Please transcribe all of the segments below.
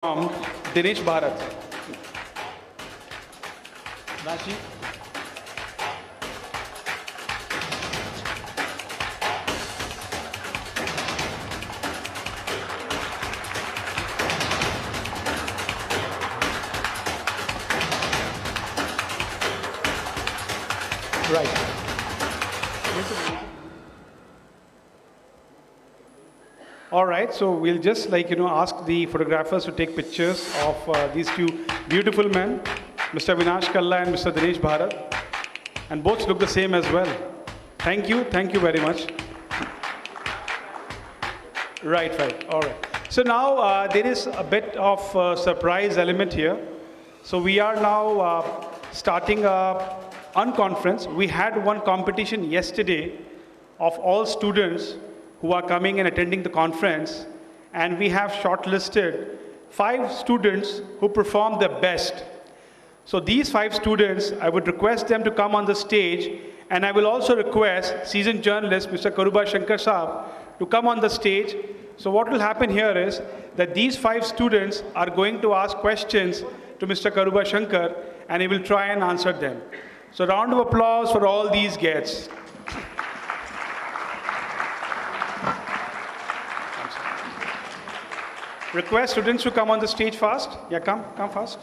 from Dinesh Bharat. Rashi. Right. All right, so we'll just ask the photographers to take pictures of these two beautiful men, Mr. Vinash Kalla and Mr. Dinesh Bharat, and both look the same as well. Thank you very much. Right, all right. So now there is a bit of surprise element here. So we are now starting a Unconference. We had one competition yesterday of all students who are coming and attending the conference, and we have shortlisted 5 students who performed the best. So these 5 students, I would request them to come on the stage, and I will also request seasoned journalist Mr. Kiruba Shankar Saab to come on the stage. So what will happen here is that these 5 students are going to ask questions to Mr. Kiruba Shankar, and he will try and answer them. So round of applause for all these guests. Request students to come on the stage fast. Yeah, come fast.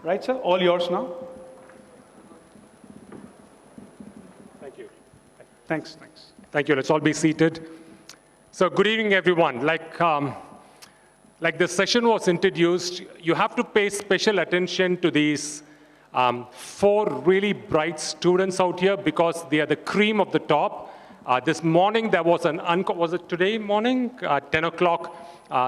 Right, sir? All yours now. Thank you. Thanks. Thank you. Let's all be seated. So good evening, everyone. Like the session was introduced, you have to pay special attention to these 4 really bright students out here because they are the cream of the top. This morning there was was it today morning? 10 o'clock,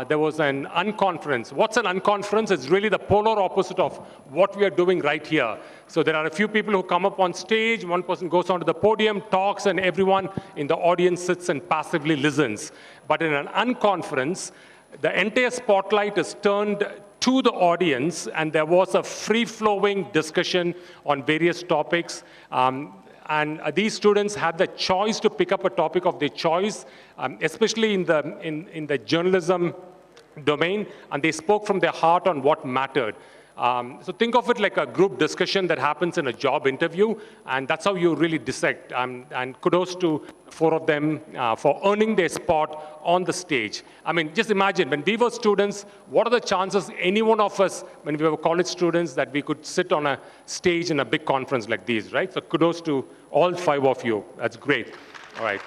there was an unconference. What's an unconference? It's really the polar opposite of what we are doing right here. So there are a few people who come up on stage, one person goes onto the podium, talks, and everyone in the audience sits and passively listens. But in an unconference, the entire spotlight is turned to the audience, and there was a free-flowing discussion on various topics. And these students had the choice to pick up a topic of their choice, especially in the journalism domain, and they spoke from their heart on what mattered. So think of it like a group discussion that happens in a job interview, and that's how you really dissect. And kudos to 4 of them for earning their spot on the stage. I mean, just imagine, when we were students, what are the chances any one of us, when we were college students, that we could sit on a stage in a big conference like these, right? So kudos to all 5 of you. That's great. All right.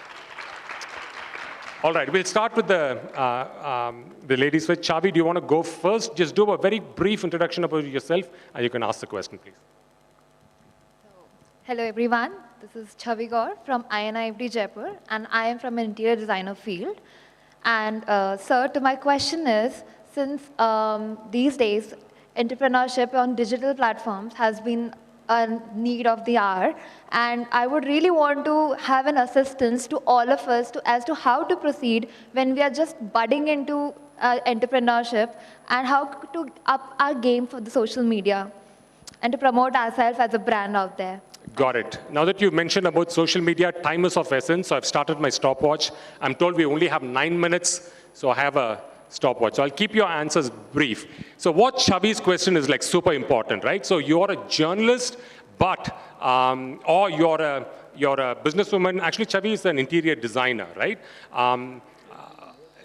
All right, we'll start with the ladies first. Chavi, do you want to go first? Just do a very brief introduction about yourself, and you can ask the question, please. Hello, everyone. This is Chavi Gaur from INIFD Jaipur, and I am from an interior designer field. And sir, to my question is, since these days, entrepreneurship on digital platforms has been a need of the hour, and I would really want to have an assistance to all of us as to how to proceed when we are just budding into entrepreneurship, and how to up our game for the social media and to promote ourselves as a brand out there. Got it. Now that you mentioned about social media, time is of essence, so I've started my stopwatch. I'm told we only have 9 minutes, so I have a stopwatch. So I'll keep your answers brief. So what Chavi's question is like super important, right? So you're a journalist, but, or you're a businesswoman. Actually, Chavi is an interior designer, right?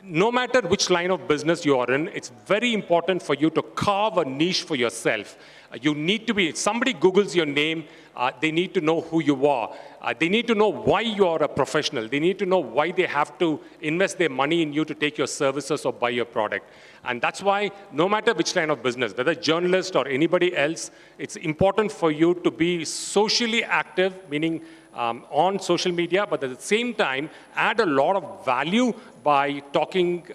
No matter which line of business you are in, it's very important for you to carve a niche for yourself. You need to be, somebody Googles your name, they need to know who you are. They need to know why you are a professional. They need to know why they have to invest their money in you to take your services or buy your product. And that's why no matter which line of business, whether journalist or anybody else, it's important for you to be socially active, meaning on social media, but at the same time, add a lot of value by talking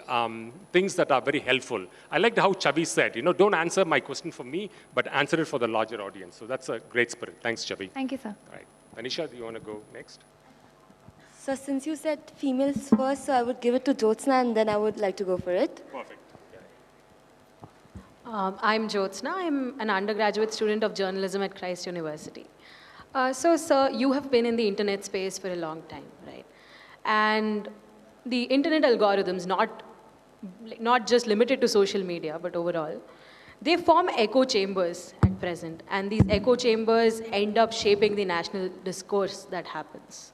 things that are very helpful. I liked how Chavi said, don't answer my question for me, but answer it for the larger audience. So that's a great spirit. Thanks, Chavi. Thank you, sir. All right. Anisha, do you want to go next? So since you said females first, so I would give it to Jyotsna, and then I would like to go for it. Perfect. I'm Jyotsna. I'm an undergraduate student of journalism at Christ University. So, sir, you have been in the internet space for a long time, right? And the internet algorithms, not just limited to social media, but overall, they form echo chambers at present. And these echo chambers end up shaping the national discourse that happens.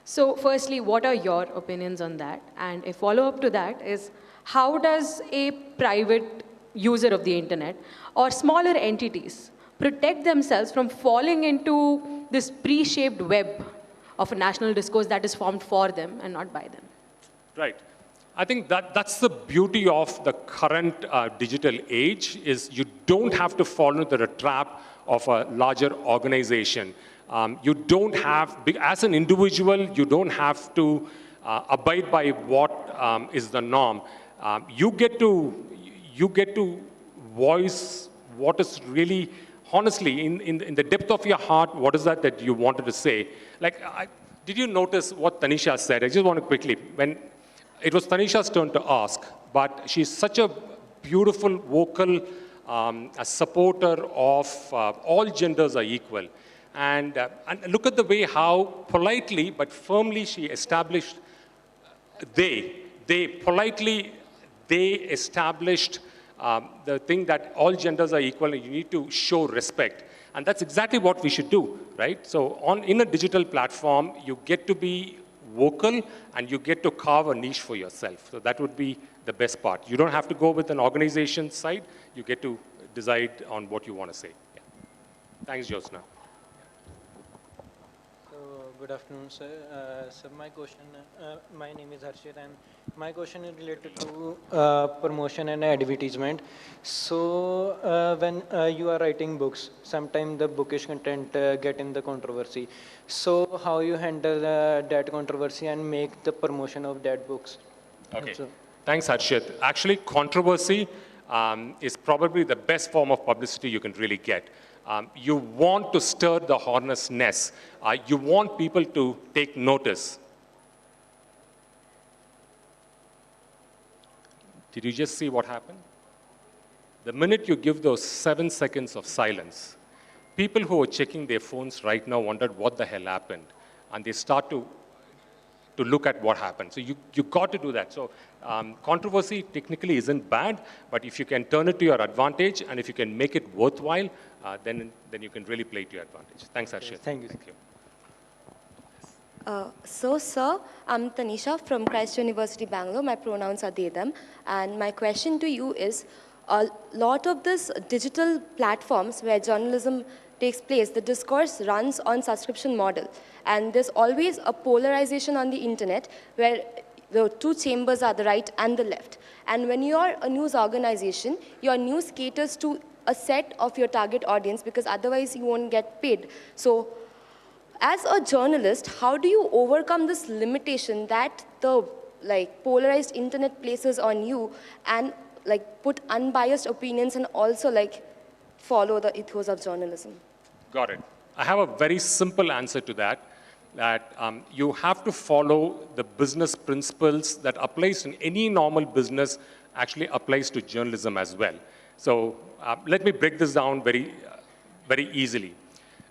So, firstly, what are your opinions on that? And a follow-up to that is, how does a private user of the internet or smaller entities protect themselves from falling into this pre-shaped web of a national discourse that is formed for them and not by them? Right. I think that's the beauty of the current digital age is you don't have to fall into the trap of a larger organization. You don't have, as an individual, you don't have to abide by what is the norm. You get to voice what is really, honestly, in the depth of your heart, what is that you wanted to say. Like, did you notice what Tanisha said? I just want to quickly, when it was Tanisha's turn to ask, but she's such a beautiful, vocal, a supporter of all genders are equal. And look at the way how politely but firmly she established, they established the thing that all genders are equal and you need to show respect. And that's exactly what we should do, right? So in a digital platform, you get to be vocal and you get to carve a niche for yourself. So that would be the best part. You don't have to go with an organization side. You get to decide on what you want to say. Yeah. Thanks, Jyotsna. Good afternoon, sir. So my name is Harshit, and my question is related to promotion and advertisement. So when you are writing books, sometimes the bookish content get in the controversy. So how you handle that controversy and make the promotion of that books? Okay. Also. Thanks, Harshit. Actually, controversy is probably the best form of publicity you can really get. You want to stir the hornet's nest. You want people to take notice. Did you just see what happened? The minute you give those 7 seconds of silence, people who are checking their phones right now wondered what the hell happened. And they start to look at what happened. So you got to do that. So controversy technically isn't bad, but if you can turn it to your advantage and if you can make it worthwhile, then you can really play to your advantage. Thanks, Harshit. Yes, thank you. Thank you. So, sir, I'm Tanisha from Christ University, Bangalore. My pronouns are they, them. And my question to you is, a lot of these digital platforms where journalism takes place, the discourse runs on subscription model. And there's always a polarization on the internet where the two chambers are the right and the left. And when you're a news organization, your news caters to a set of your target audience because otherwise you won't get paid. So as a journalist, how do you overcome this limitation that the polarized internet places on you and put unbiased opinions and also follow the ethos of journalism? Got it. I have a very simple answer to that. That you have to follow the business principles that applies in any normal business actually applies to journalism as well. So let me break this down very easily.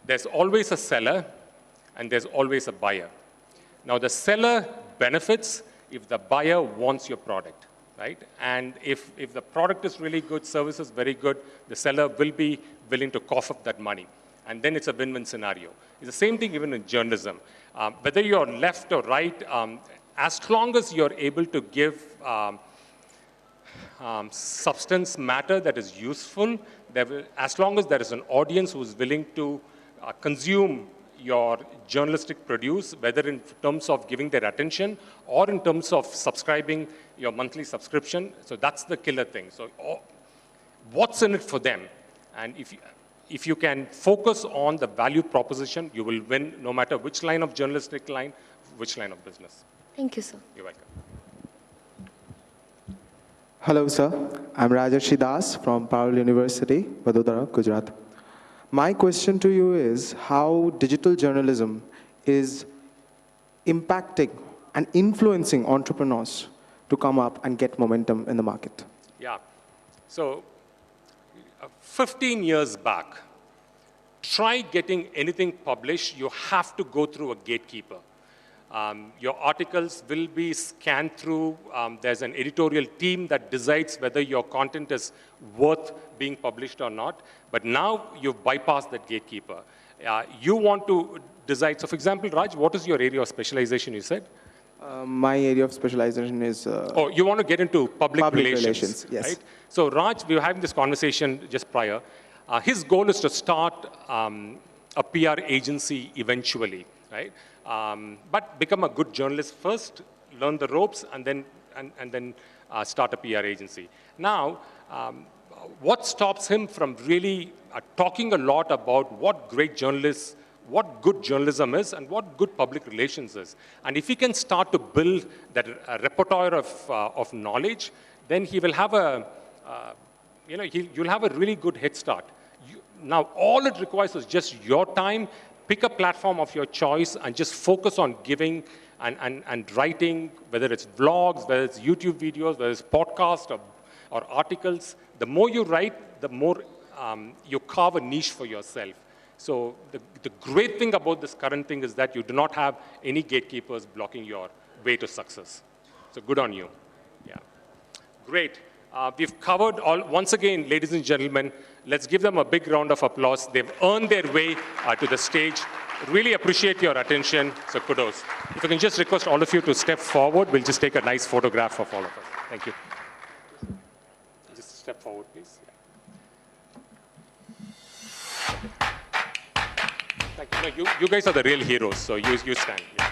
There's always a seller and there's always a buyer. Now the seller benefits if the buyer wants your product, right? And if the product is really good, service is very good, the seller will be willing to cough up that money. And then it's a win-win scenario. It's the same thing even in journalism. Whether you're left or right, as long as you're able to give substance matter that is useful, as long as there is an audience who is willing to consume your journalistic produce, whether in terms of giving their attention or in terms of subscribing your monthly subscription, so that's the killer thing. So what's in it for them? And if you can focus on the value proposition, you will win no matter which line of journalistic line, which line of business. Thank you, sir. You're welcome. Hello, sir. I'm Rajarshi Das from Parallel University, Vadodara, Gujarat. My question to you is how digital journalism is impacting and influencing entrepreneurs to come up and get momentum in the market. Yeah. So 15 years back, try getting anything published, you have to go through a gatekeeper. Your articles will be scanned through. There's an editorial team that decides whether your content is worth being published or not. But now you've bypassed that gatekeeper. You want to decide. So for example, Raj, what is your area of specialization, you said? My area of specialization is Oh, you want to get into public relations, yes. right? So Raj, we were having this conversation just prior. His goal is to start a PR agency eventually, right? But become a good journalist first, learn the ropes, and then start a PR agency. Now, what stops him from really talking a lot about what great journalists, what good journalism is, and what good public relations is? And if he can start to build that repertoire of knowledge, then he will have you'll have a really good head start. Now, all it requires is just your time. Pick a platform of your choice and just focus on giving and writing, whether it's vlogs, whether it's YouTube videos, whether it's podcasts or articles. The more you write, the more you carve a niche for yourself. So the great thing about this current thing is that you do not have any gatekeepers blocking your way to success. So good on you. Yeah. Great. We've covered all, once again, ladies and gentlemen, let's give them a big round of applause. They've earned their way to the stage. Really appreciate your attention, so kudos. If I can just request all of you to step forward, we'll just take a nice photograph of all of us. Thank you. Just step forward, please. Yeah. Thank you. No, you guys are the real heroes, so you stand. Yeah.